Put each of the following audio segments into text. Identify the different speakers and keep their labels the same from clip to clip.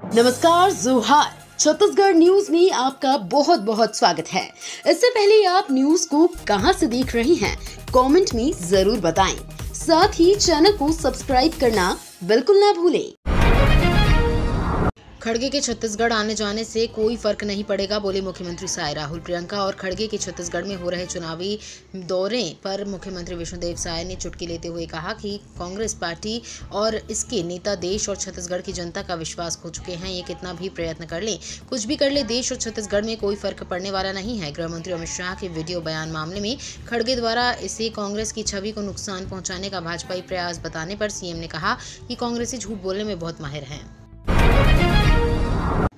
Speaker 1: नमस्कार, जोहार। छत्तीसगढ़ न्यूज में आपका बहुत बहुत स्वागत है। इससे पहले आप न्यूज को कहां से देख रहे हैं, कमेंट में जरूर बताएं। साथ ही चैनल को सब्सक्राइब करना बिल्कुल ना भूलें।
Speaker 2: खड़गे के छत्तीसगढ़ आने जाने से कोई फर्क नहीं पड़ेगा, बोले मुख्यमंत्री साय। राहुल प्रियंका और खड़गे के छत्तीसगढ़ में हो रहे चुनावी दौरे पर मुख्यमंत्री विष्णुदेव साय ने चुटकी लेते हुए कहा कि कांग्रेस पार्टी और इसके नेता देश और छत्तीसगढ़ की जनता का विश्वास खो चुके हैं। ये कितना भी प्रयत्न कर ले, कुछ भी कर ले, देश और छत्तीसगढ़ में कोई फर्क पड़ने वाला नहीं है। गृह मंत्री अमित शाह के वीडियो बयान मामले में खड़गे द्वारा इसे कांग्रेस की छवि को नुकसान पहुंचाने का भाजपाई प्रयास बताने पर सीएम ने कहा कि कांग्रेसी झूठ बोलने में बहुत माहिर हैं।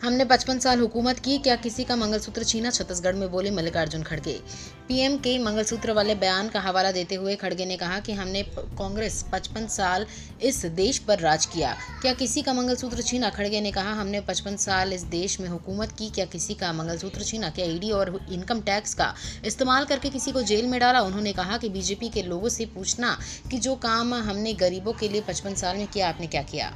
Speaker 2: हमने 55 साल हुकूमत की, क्या किसी का मंगलसूत्र छीना, छत्तीसगढ़ में बोले मल्लिकार्जुन खड़गे। पीएम के मंगलसूत्र वाले बयान का हवाला देते हुए खड़गे ने कहा कि हमने कांग्रेस 55 साल इस देश पर राज किया, क्या किसी का मंगलसूत्र छीना। खड़गे ने कहा हमने 55 साल इस देश में हुकूमत की, क्या किसी का मंगलसूत्र छीना, क्या ईडी और इनकम टैक्स का इस्तेमाल करके किसी को जेल में डाला। उन्होंने कहा कि बीजेपी के लोगों से पूछना कि जो काम हमने गरीबों के लिए 55 साल में किया, आपने क्या किया।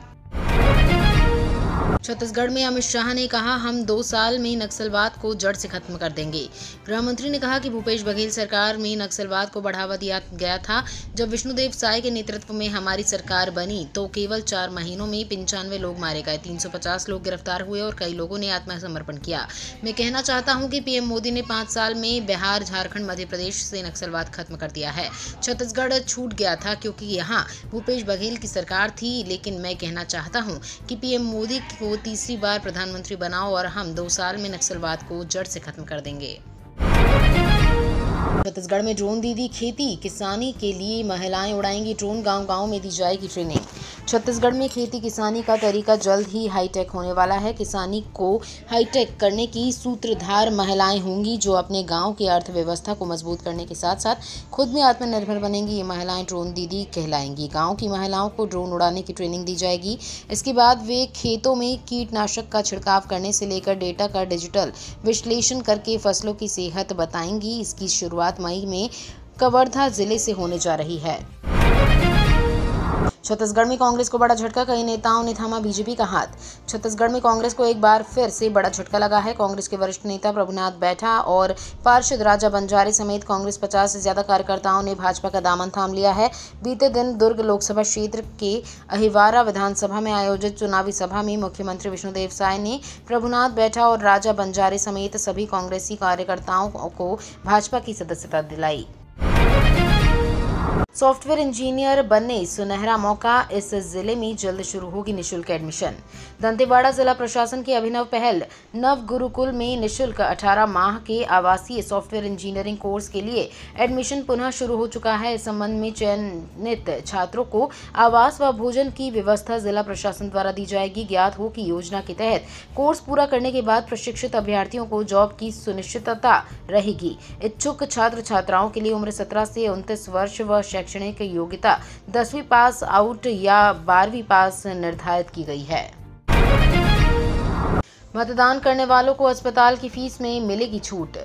Speaker 2: छत्तीसगढ़ में अमित शाह ने कहा हम 2 साल में नक्सलवाद को जड़ से खत्म कर देंगे। गृह मंत्री ने कहा कि भूपेश बघेल सरकार में नक्सलवाद को बढ़ावा दिया गया था। जब विष्णुदेव साय के नेतृत्व में हमारी सरकार बनी तो केवल 4 महीनों में 95 लोग मारे गए, 350 लोग गिरफ्तार हुए और कई लोगों ने आत्मसमर्पण किया। मैं कहना चाहता हूं कि पीएम मोदी ने 5 साल में बिहार, झारखंड, मध्य प्रदेश से नक्सलवाद खत्म कर दिया है। छत्तीसगढ़ छूट गया था क्योंकि यहाँ भूपेश बघेल की सरकार थी, लेकिन मैं कहना चाहता हूँ कि पीएम मोदी को तीसरी बार प्रधानमंत्री बनाओ और हम 2 साल में नक्सलवाद को जड़ से खत्म कर देंगे। छत्तीसगढ़ में ड्रोन दीदी, खेती किसानी के लिए महिलाएं उड़ाएंगी ड्रोन, गांव-गांव में दी जाएगी ट्रेनिंग। छत्तीसगढ़ में खेती किसानी का तरीका जल्द ही हाईटेक होने वाला है। किसानी को हाईटेक करने की सूत्रधार महिलाएं होंगी, जो अपने गांव की अर्थव्यवस्था को मजबूत करने के साथ साथ खुद में आत्मनिर्भर बनेंगी। ये महिलाएं ड्रोन दीदी कहलाएंगी। गाँव की महिलाओं को ड्रोन उड़ाने की ट्रेनिंग दी जाएगी। इसके बाद वे खेतों में कीटनाशक का छिड़काव करने से लेकर डेटा का डिजिटल विश्लेषण करके फसलों की सेहत बताएंगी। इसकी शुरुआत मई में कवर्धा जिले से होने जा रही है। छत्तीसगढ़ में कांग्रेस को बड़ा झटका, कई नेताओं ने थामा बीजेपी का हाथ। छत्तीसगढ़ में कांग्रेस को एक बार फिर से बड़ा झटका लगा है। कांग्रेस के वरिष्ठ नेता प्रभुनाथ बैठा और पार्षद राजा बंजारे समेत कांग्रेस 50 से ज्यादा कार्यकर्ताओं ने भाजपा का दामन थाम लिया है। बीते दिन दुर्ग लोकसभा क्षेत्र के अहिवारा विधानसभा में आयोजित चुनावी सभा में मुख्यमंत्री विष्णुदेव साय ने प्रभुनाथ बैठा और राजा बंजारे समेत सभी कांग्रेसी कार्यकर्ताओं को भाजपा की सदस्यता दिलाई। सॉफ्टवेयर इंजीनियर बनने सुनहरा मौका, इस जिले में जल्द शुरू होगी निशुल्क एडमिशन। दंतेवाड़ा जिला प्रशासन की अभिनव पहल नव गुरुकुल में निशुल्क 18 माह के आवासीय सॉफ्टवेयर इंजीनियरिंग कोर्स के लिए एडमिशन पुनः शुरू हो चुका है। इस संबंध में चयनित छात्रों को आवास व भोजन की व्यवस्था जिला प्रशासन द्वारा दी जाएगी। ज्ञात हो कि योजना के तहत कोर्स पूरा करने के बाद प्रशिक्षित अभ्यर्थियों को जॉब की सुनिश्चितता रहेगी। इच्छुक छात्र छात्राओं के लिए उम्र 17 से 29 वर्ष व शैक्षणिक योग्यता 10वीं पास आउट या 12वीं पास निर्धारित की गई है। मतदान करने वालों को अस्पताल की फीस में मिलेगी छूट।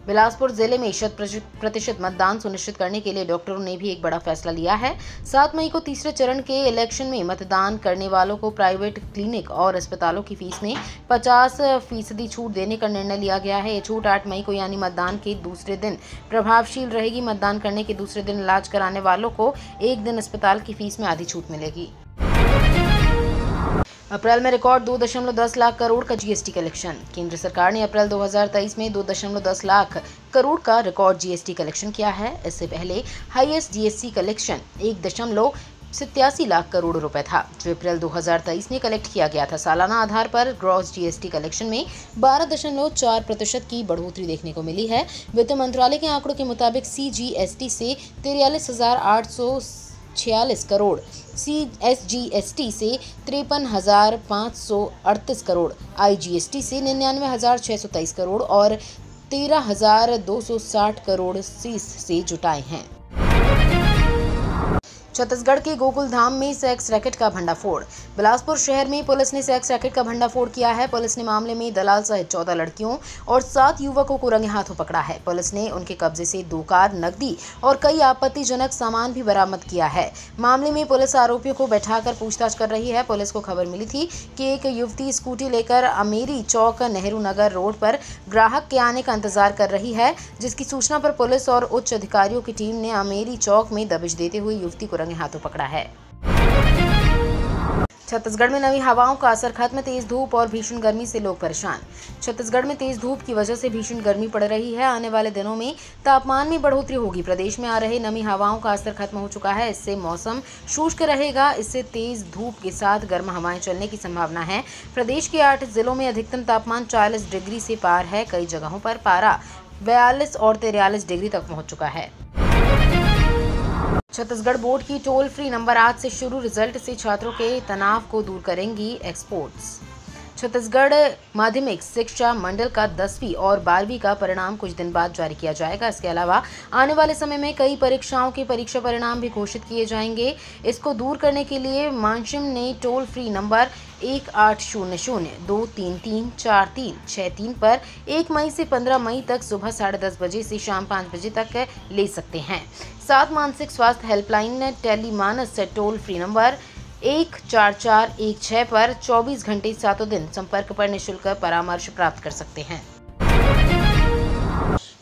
Speaker 2: बिलासपुर जिले में 100% मतदान सुनिश्चित करने के लिए डॉक्टरों ने भी एक बड़ा फैसला लिया है। 7 मई को तीसरे चरण के इलेक्शन में मतदान करने वालों को प्राइवेट क्लिनिक और अस्पतालों की फीस में 50% छूट देने का निर्णय लिया गया है। ये छूट 8 मई को यानी मतदान के दूसरे दिन प्रभावशील रहेगी। मतदान करने के दूसरे दिन इलाज कराने वालों को एक दिन अस्पताल की फीस में आधी छूट मिलेगी। अप्रैल में रिकॉर्ड 2.10 लाख करोड़ का जीएसटी कलेक्शन। केंद्र सरकार ने अप्रैल 2023 में 2.10 लाख करोड़ का रिकॉर्ड जीएसटी कलेक्शन किया है। इससे पहले highest GST collection 1.87 lakh crore रुपए था, जो अप्रैल 2023 में कलेक्ट किया गया था। सालाना आधार पर ग्रॉस जीएसटी कलेक्शन में 12.4% की बढ़ोतरी देखने को मिली है। वित्त मंत्रालय के आंकड़ों के मुताबिक सीजीएसटी से 43,846 करोड़, सीएसजीएसटी से 53,538 करोड़, आईजीएसटी से 99,623 करोड़ और 13,260 करोड़ सीस से जुटाए हैं। छत्तीसगढ़ के गोकुल धाम में सेक्स रैकेट का भंडाफोड़। बिलासपुर शहर में पुलिस ने सेक्स रैकेट का भंडाफोड़ किया है। पुलिस ने मामले में दलाल सहित 14 लड़कियों और 7 युवकों को रंगे हाथों पकड़ा है। पुलिस ने उनके कब्जे से 2 कार, नकदी और कई आपत्तिजनक सामान भी बरामद किया है। मामले में पुलिस आरोपियों को बैठाकर पूछताछ कर रही है। पुलिस को खबर मिली थी कि एक युवती स्कूटी लेकर अमेरी चौक नेहरू नगर रोड पर ग्राहक के आने का इंतजार कर रही है, जिसकी सूचना पर पुलिस और उच्च अधिकारियों की टीम ने अमेरी चौक में दबिश देते हुए युवती को रंगे हाथों पकड़ा है। छत्तीसगढ़ में नमी हवाओं का असर खत्म। तेज धूप और भीषण गर्मी से लोग परेशान। छत्तीसगढ़ में तेज धूप की वजह से भीषण गर्मी पड़ रही है। आने वाले दिनों में तापमान में बढ़ोतरी होगी। प्रदेश में आ रहे नमी हवाओं का असर खत्म हो चुका है। इससे मौसम शुष्क रहेगा। इससे तेज धूप के साथ गर्म हवाएं चलने की संभावना है। प्रदेश के 8 जिलों में अधिकतम तापमान 40 डिग्री से पार है। कई जगहों पर पारा 42 और 43 डिग्री तक पहुंच चुका है। छत्तीसगढ़ बोर्ड की टोल फ्री नंबर आज से शुरू। रिजल्ट से छात्रों के तनाव को दूर करेंगी एक्सपोर्ट्स। छत्तीसगढ़ माध्यमिक शिक्षा मंडल का 10वीं और 12वीं का परिणाम कुछ दिन बाद जारी किया जाएगा। इसके अलावा आने वाले समय में कई परीक्षाओं के परीक्षा परिणाम भी घोषित किए जाएंगे। इसको दूर करने के लिए मानशिम ने टोल फ्री नंबर 1800-233-4363 पर 1 मई से 15 मई तक सुबह 10:30 बजे से शाम 5 बजे तक ले सकते हैं। 7 मानसिक स्वास्थ्य helpline Telemanas toll free number 14416 पर 24 घंटे 7 दिन संपर्क पर निःशुल्क परामर्श प्राप्त कर सकते हैं।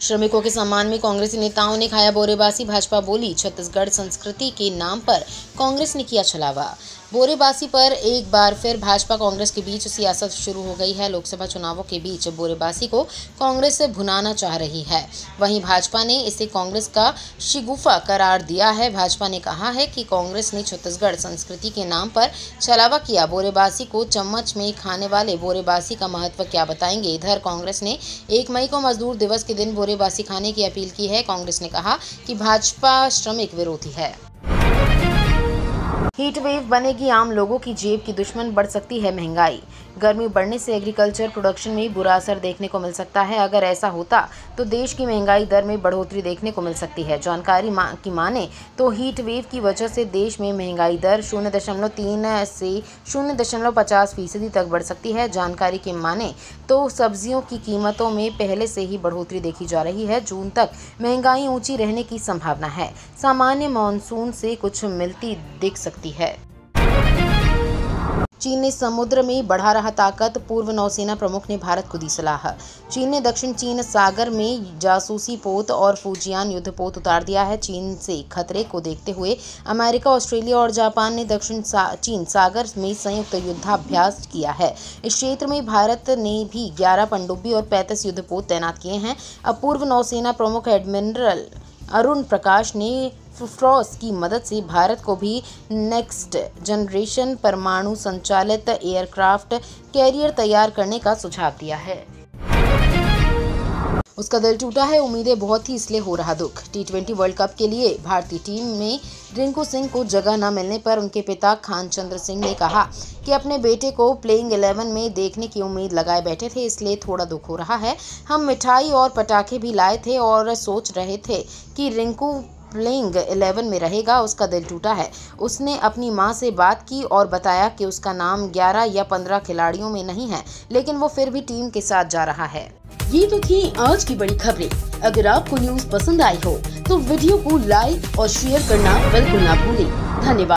Speaker 2: श्रमिकों के सम्मान में कांग्रेसी नेताओं ने खाया बोरेबासी। भाजपा बोली, छत्तीसगढ़ संस्कृति के नाम पर कांग्रेस ने किया छलावा। बोरेबासी पर एक बार फिर भाजपा कांग्रेस के बीच सियासत शुरू हो गई है। लोकसभा चुनावों के बीच बोरेबासी को कांग्रेस से भुनाना चाह रही है। वहीं भाजपा ने इसे कांग्रेस का शिगुफा करार दिया है। भाजपा ने कहा है कि कांग्रेस ने छत्तीसगढ़ संस्कृति के नाम पर छलावा किया। बोरेबासी को चम्मच में खाने वाले बोरेबासी का महत्व क्या बताएंगे। इधर कांग्रेस ने 1 मई को मजदूर दिवस के दिन बोरेबासी खाने की अपील की है। कांग्रेस ने कहा कि भाजपा श्रमिक विरोधी है। हीट वेव बनेगी आम लोगों की जेब की दुश्मन। बढ़ सकती है महंगाई। गर्मी बढ़ने से एग्रीकल्चर प्रोडक्शन में बुरा असर देखने को मिल सकता है। अगर ऐसा होता तो देश की महंगाई दर में बढ़ोतरी देखने को मिल सकती है। जानकारी की माने तो हीट वेव की वजह से देश में महंगाई दर 0.3 से 0.50% तक बढ़ सकती है। जानकारी की माने तो सब्जियों की कीमतों में पहले से ही बढ़ोतरी देखी जा रही है। जून तक महंगाई ऊंची रहने की संभावना है। सामान्य मानसून से कुछ मिलती दिख सकती है। चीन ने समुद्र में बढ़ा रहा ताकत। पूर्व नौसेना प्रमुख ने भारत को दी सलाह। चीन ने दक्षिण चीन सागर में जासूसी पोत और फुजियान युद्ध पोत उतार दिया है। चीन से खतरे को देखते हुए अमेरिका, ऑस्ट्रेलिया और जापान ने दक्षिण चीन सागर में संयुक्त युद्धाभ्यास किया है। इस क्षेत्र में भारत ने भी 11 पनडुब्बी और 35 युद्ध पोत तैनात किए हैं। अब पूर्व नौसेना प्रमुख एडमिरल अरुण प्रकाश ने फ्रॉस की मदद से भारत को भी नेक्स्ट जनरेशन परमाणु संचालित एयरक्राफ्ट कैरियर तैयार करने का सुझाव दिया है। उसका दिल टूटा है, उम्मीदें बहुत थी, इसलिए हो रहा दुख। T20 वर्ल्ड कप के लिए भारतीय टीम में रिंकू सिंह को जगह न मिलने पर उनके पिता खान चंद्र सिंह ने कहा कि अपने बेटे को प्लेइंग 11 में देखने की उम्मीद लगाए बैठे थे, इसलिए थोड़ा दुख हो रहा है। हम मिठाई और पटाखे भी लाए थे और सोच रहे थे कि रिंकू प्लेइंग 11 में रहेगा। उसका दिल टूटा है। उसने अपनी मां से बात की और बताया कि उसका नाम 11 या 15 खिलाड़ियों में नहीं है, लेकिन वो फिर भी टीम के साथ जा रहा है।
Speaker 1: ये तो थी आज की बड़ी खबरें। अगर आपको न्यूज़ पसंद आई हो तो वीडियो को लाइक और शेयर करना बिल्कुल ना भूलें। धन्यवाद।